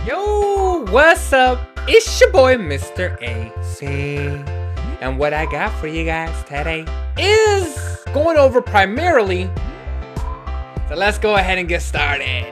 Yo, what's up? It's your boy, Mr. AC. And what I got for you guys today is going over primarily. So let's go ahead and get started.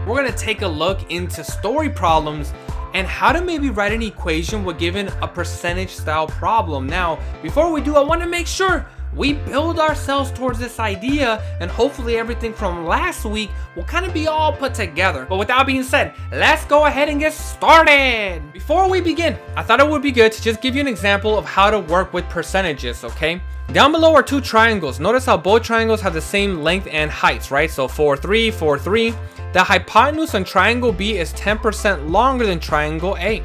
We're going to take a look into story problems and how to maybe write an equation with given a percentage style problem. Now, before we do, I want to make sure we build ourselves towards this idea, and hopefully everything from last week will kind of be all put together. But with that being said, let's go ahead and get started. Before we begin, I thought it would be good to just give you an example of how to work with percentages, okay? Down below are two triangles. Notice how both triangles have the same length and heights, right? So 4, 3, 4, 3. The hypotenuse on triangle B is 10% longer than triangle A.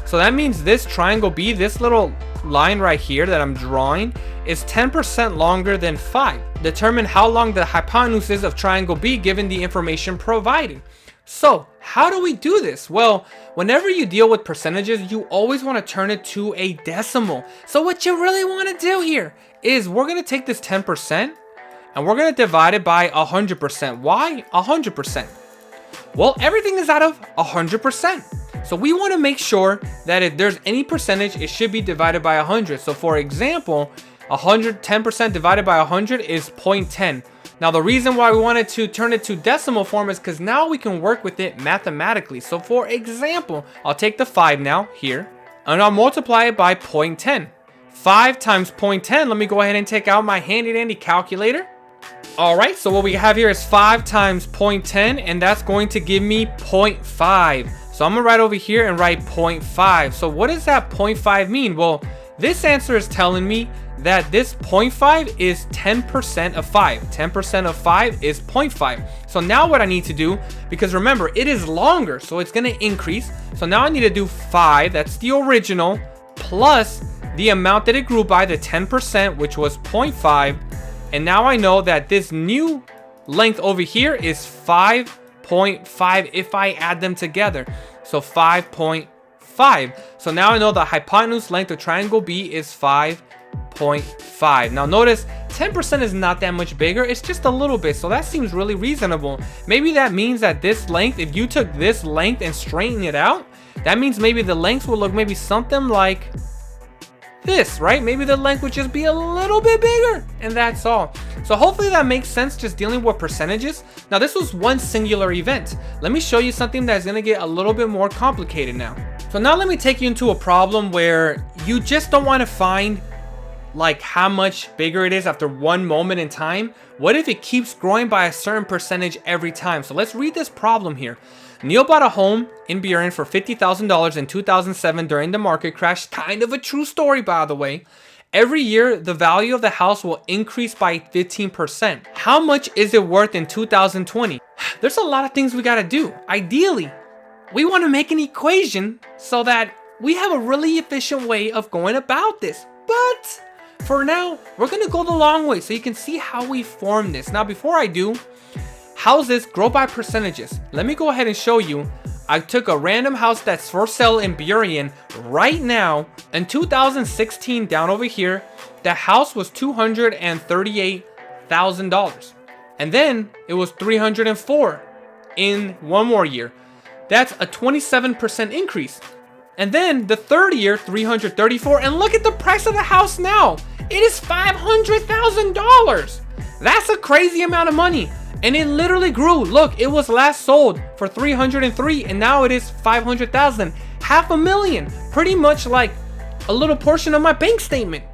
So that means this triangle B, this little line right here that I'm drawing, is 10% longer than 5. Determine how long the hypotenuse is of triangle B given the information provided. So how do we do this? Well, whenever you deal with percentages, you always want to turn it to a decimal. So what you really want to do here is we're going to take this 10% and we're going to divide it by 100%. Why 100%? Well, everything is out of 100%. So we want to make sure that if there's any percentage, it should be divided by 100. So for example, 10% divided by 100 is 0.10. Now the reason why we wanted to turn it to decimal form is because now we can work with it mathematically. So for example, I'll take the 5 now here and I'll multiply it by 0.10. 5 times 0.10, let me go ahead and take out my handy dandy calculator. Alright, so what we have here is 5 times 0.10, and that's going to give me 0.5. So I'm going to write over here and write 0.5. So what does that 0.5 mean? Well, this answer is telling me that this 0.5 is 10% of 5. 10% of 5 is 0.5. So now what I need to do, because remember, it is longer, so it's going to increase. So now I need to do 5, that's the original, plus the amount that it grew by, the 10%, which was 0.5. And now I know that this new length over here is 5.5 if I add them together. So 5.5. So now I know the hypotenuse length of triangle B is 5.5. Now notice 10% is not that much bigger. It's just a little bit. So that seems really reasonable. Maybe that means that this length, if you took this length and straighten it out, that means maybe the length will look maybe something like this, right? Maybe the length would just be a little bit bigger, and that's all. So hopefully that makes sense, just dealing with percentages. Now this was one singular event. Let me show you something that's going to get a little bit more complicated now. So now let me take you into a problem where you just don't want to find like how much bigger it is after one moment in time. What if it keeps growing by a certain percentage every time? So let's read this problem here. Neil bought a home in Burien for $50,000 in 2007 during the market crash. Kind of a true story, by the way. Every year, the value of the house will increase by 15%. How much is it worth in 2020? There's a lot of things we got to do. Ideally, we want to make an equation so that we have a really efficient way of going about this. But for now, we're going to go the long way so you can see how we form this. Now, before I do, how's this grow by percentages? Let me go ahead and show you. I took a random house that's for sale in Burien right now. In 2016, down over here, the house was $238,000. And then it was $304 in one more year. That's a 27% increase. And then the third year, $334. And look at the price of the house now. It is $500,000. That's a crazy amount of money. And it literally grew. Look, it was last sold for $303 and now it is $500,000. $500,000. Pretty much like a little portion of my bank statement.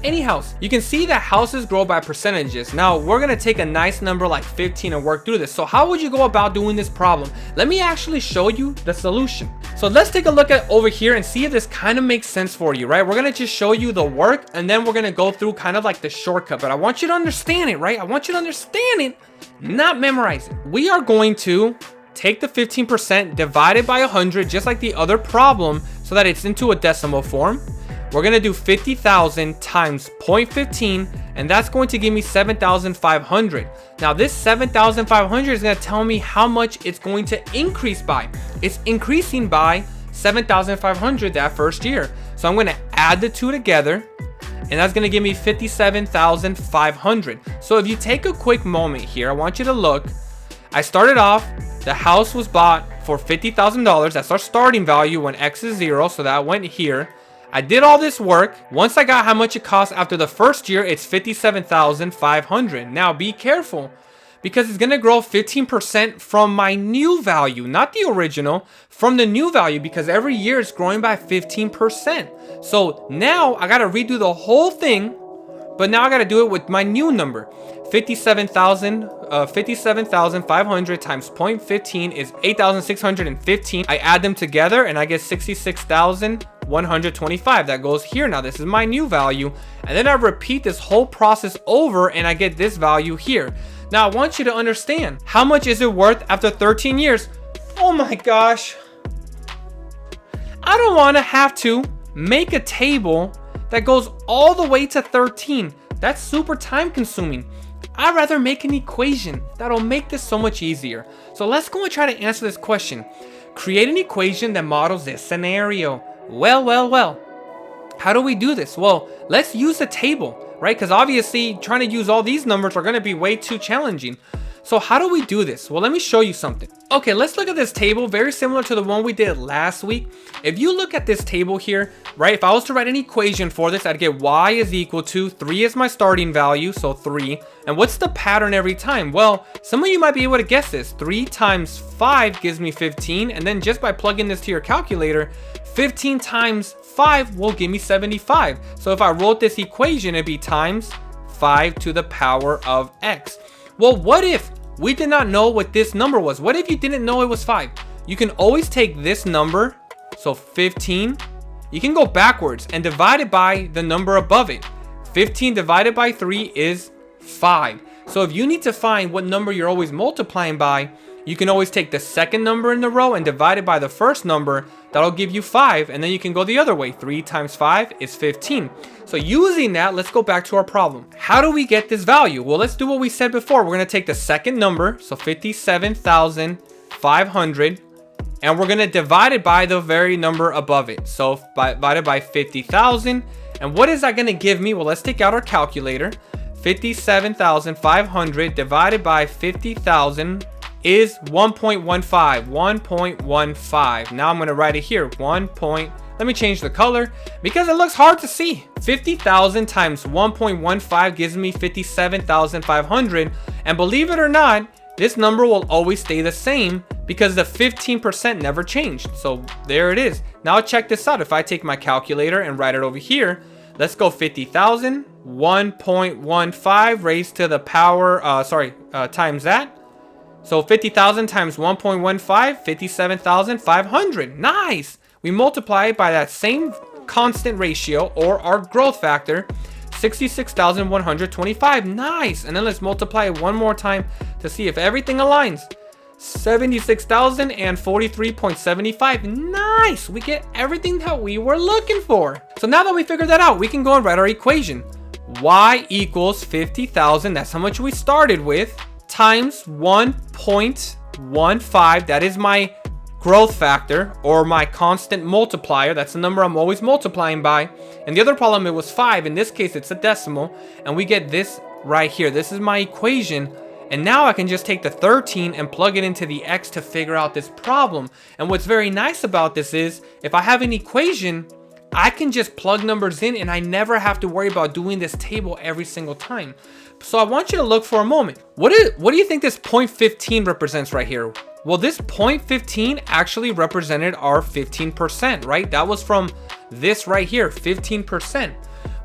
Anyhow, you can see that houses grow by percentages. Now we're gonna take a nice number like 15 and work through this. So how would you go about doing this problem? Let me actually show you the solution. So let's take a look at over here and see if this kind of makes sense for you, right? We're gonna just show you the work and then we're gonna go through kind of like the shortcut, but I want you to understand it, right? I want you to understand it, not memorize it. We are going to take the 15%, divide it by 100, just like the other problem, so that it's into a decimal form. We're going to do 50,000 times 0.15, and that's going to give me 7,500. Now this 7,500 is going to tell me how much it's going to increase by. It's increasing by 7,500 that first year. So I'm going to add the two together, and that's gonna give me 57,500. So if you take a quick moment here, I want you to look. I started off, the house was bought for $50,000. That's our starting value when X is 0, so that went here. I did all this work. Once I got how much it cost after the first year, it's 57,500. Now be careful, because it's gonna grow 15% from my new value, not the original, from the new value, because every year it's growing by 15%. So now I gotta redo the whole thing, but now I gotta do it with my new number. 57,500 times 0.15 is 8,615. I add them together and I get 66,125. That goes here now. This is my new value. And then I repeat this whole process over and I get this value here. Now I want you to understand, how much is it worth after 13 years? Oh my gosh. I don't want to have to make a table that goes all the way to 13. That's super time consuming. I'd rather make an equation that'll make this so much easier. So let's go and try to answer this question. Create an equation that models this scenario. Well. How do we do this? Well, let's use a table, right? Because obviously trying to use all these numbers are going to be way too challenging. So how do we do this? Well, let me show you something. Okay, let's look at this table, very similar to the one we did last week. If you look at this table here, right, if I was to write an equation for this, I'd get y is equal to 3 is my starting value, so 3. And what's the pattern every time? Well, some of you might be able to guess this. 3 times 5 gives me 15, and then just by plugging this to your calculator, 15 times 5 will give me 75. So if I wrote this equation, it'd be times 5 to the power of x. Well, what if we did not know what this number was? What if you didn't know it was 5? You can always take this number, so 15, you can go backwards and divide it by the number above it. 15 divided by 3 is 5. So if you need to find what number you're always multiplying by, you can always take the second number in the row and divide it by the first number. That'll give you 5, and then you can go the other way. 3 times 5 is 15. So using that, let's go back to our problem. How do we get this value? Well, let's do what we said before. We're going to take the second number, so 57,500, and we're going to divide it by the very number above it. So divided by 50,000. And what is that going to give me? Well, let's take out our calculator. 57,500 divided by 50,000 is 1.15. 1.15. Now I'm going to write it here. Let me change the color because it looks hard to see. 50,000 times 1.15 gives me 57,500. And believe it or not, this number will always stay the same because the 15% never changed. So there it is. Now check this out. If I take my calculator and write it over here, let's go 50,000, 1.15 raised to the power, times that. So 50,000 times 1.15, 57,500. Nice. We multiply it by that same constant ratio, or our growth factor, 66,125. Nice. And then let's multiply it one more time to see if everything aligns. 76,043.75. Nice. We get everything that we were looking for. So now that we figured that out, we can go and write our equation. Y equals 50,000. That's how much we started with, times 1.15. That is my growth factor, or my constant multiplier. That's the number I'm always multiplying by. And the other problem, it was 5. In this case, it's a decimal. And we get this right here. This is my equation. And now I can just take the 13 and plug it into the x to figure out this problem. And what's very nice about this is, if I have an equation, I can just plug numbers in and I never have to worry about doing this table every single time. So I want you to look for a moment. What do you think this 0.15 represents right here? Well, this 0.15 actually represented our 15%, right? That was from this right here, 15%.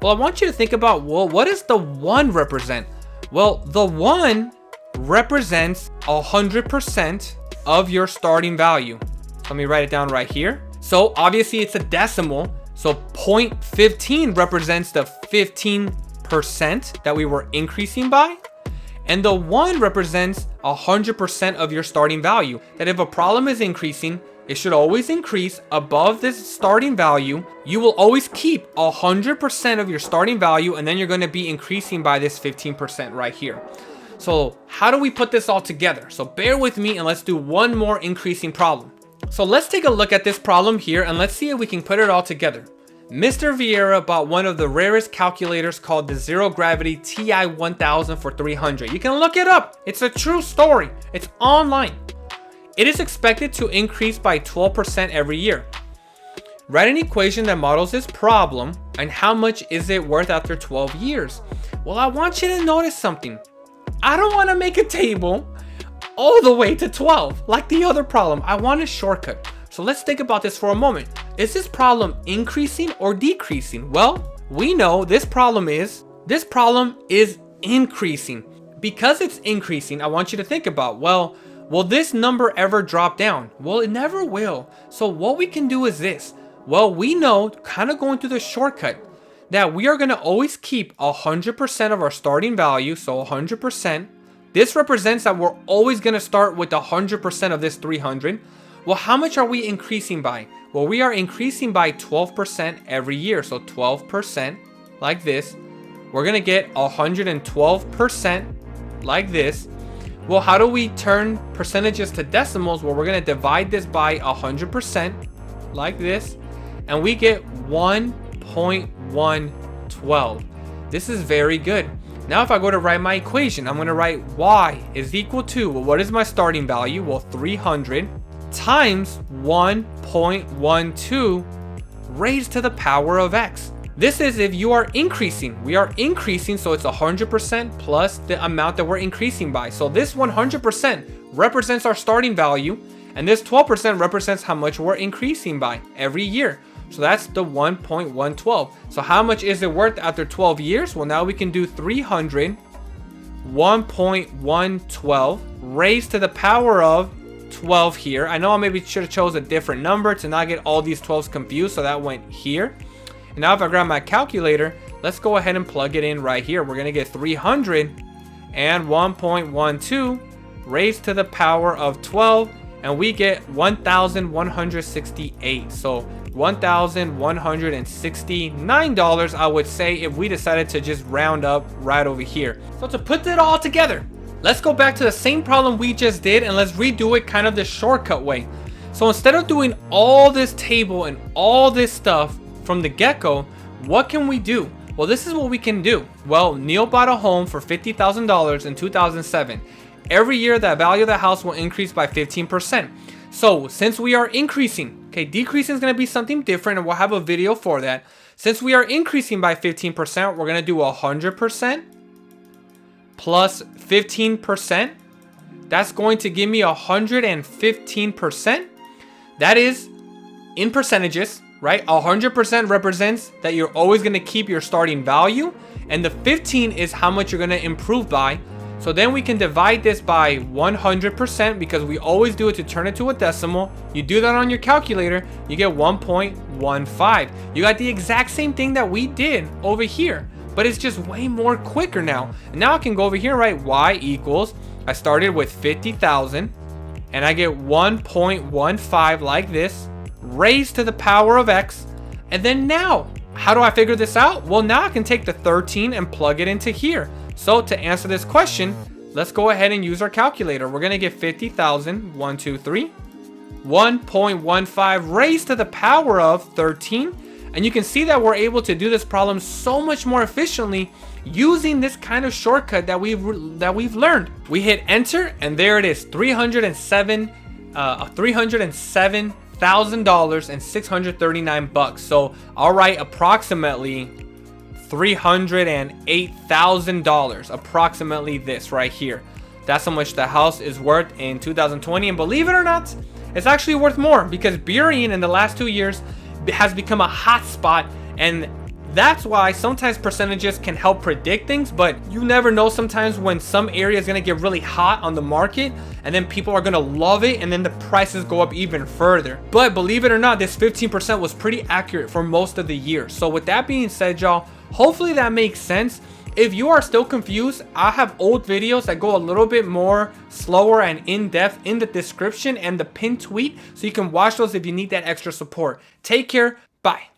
Well, I want you to think about, well, what does the 1 represent? Well, the 1 represents 100% of your starting value. Let me write it down right here. So obviously it's a decimal. So 0.15 represents the 15% that we were increasing by. And the 1 represents 100% of your starting value. That if a problem is increasing, it should always increase above this starting value. You will always keep 100% of your starting value, and then you're going to be increasing by this 15% right here. So how do we put this all together? So bear with me and let's do one more increasing problem. So let's take a look at this problem here and let's see if we can put it all together. Mr. Vieira bought one of the rarest calculators called the Zero Gravity TI 1000 for $300. You can look it up. It's a true story. It's online. It is expected to increase by 12% every year. Write an equation that models this problem, and how much is it worth after 12 years? Well, I want you to notice something. I don't want to make a table all the way to 12 like the other problem. I want a shortcut. So let's think about this for a moment. Is this problem increasing or decreasing? Well, we know this problem is increasing. Because it's increasing, I want you to think about, well, will this number ever drop down? Well, it never will. So what we can do is this. Well, we know, kind of going through the shortcut, that we are going to always keep 100% of our starting value. So 100%. This represents that we're always going to start with 100% of this 300. Well, how much are we increasing by? Well, we are increasing by 12% every year. So 12% like this. We're going to get 112% like this. Well, how do we turn percentages to decimals? Well, we're going to divide this by 100% like this. And we get 1.112. This is very good. Now, if I go to write my equation, I'm going to write y is equal to, well, what is my starting value? Well, 300 times 1.12 raised to the power of x. This is if you are increasing. We are increasing, so it's 100% plus the amount that we're increasing by. So this 100% represents our starting value, and this 12% represents how much we're increasing by every year. So that's the 1.112. So how much is it worth after 12 years? Well, now we can do 300, 1.112 raised to the power of 12 here. I know I maybe should have chose a different number to not get all these 12s confused, so that went here. And now if I grab my calculator, let's go ahead and plug it in right here. We're going to get 300 and 1.12 raised to the power of 12, and we get 1,168. So $1,169, I would say, if we decided to just round up right over here. So to put that all together, let's go back to the same problem we just did, and let's redo it kind of the shortcut way. So instead of doing all this table and all this stuff from the get-go, what can we do? Well, this is what we can do. Well, Neil bought a home for $50,000 in 2007. Every year, the value of the house will increase by 15%. So since we are increasing, okay, decreasing is going to be something different, and we'll have a video for that. Since we are increasing by 15%, we're going to do 100% plus 15%. That's going to give me 115%. That is in percentages, right? 100% represents that you're always going to keep your starting value, and the 15 is how much you're going to improve by. So then we can divide this by 100% because we always do it to turn it to a decimal. You do that on your calculator, you get 1.15. You got the exact same thing that we did over here, but it's just way more quicker now. And now I can go over here, right? Y equals, I started with 50,000 and I get 1.15 like this, raised to the power of x. And then now, how do I figure this out? Well, now I can take the 13 and plug it into here. So to answer this question, let's go ahead and use our calculator. We're going to get 50,000, 1.15 raised to the power of 13. And you can see that we're able to do this problem so much more efficiently using this kind of shortcut that we've learned. We hit enter, and there it is, $307,000 and 639 bucks. So I'll write approximately $308,000, approximately this right here. That's how much the house is worth in 2020. And believe it or not, it's actually worth more because Burien in the last 2 years has become a hot spot, and that's why sometimes percentages can help predict things, but you never know sometimes when some area is going to get really hot on the market, and then people are going to love it, and then the prices go up even further. But believe it or not, this 15% was pretty accurate for most of the year. So with that being said, y'all, hopefully that makes sense. If you are still confused, I have old videos that go a little bit more slower and in-depth in the description and the pinned tweet, so you can watch those if you need that extra support. Take care. Bye.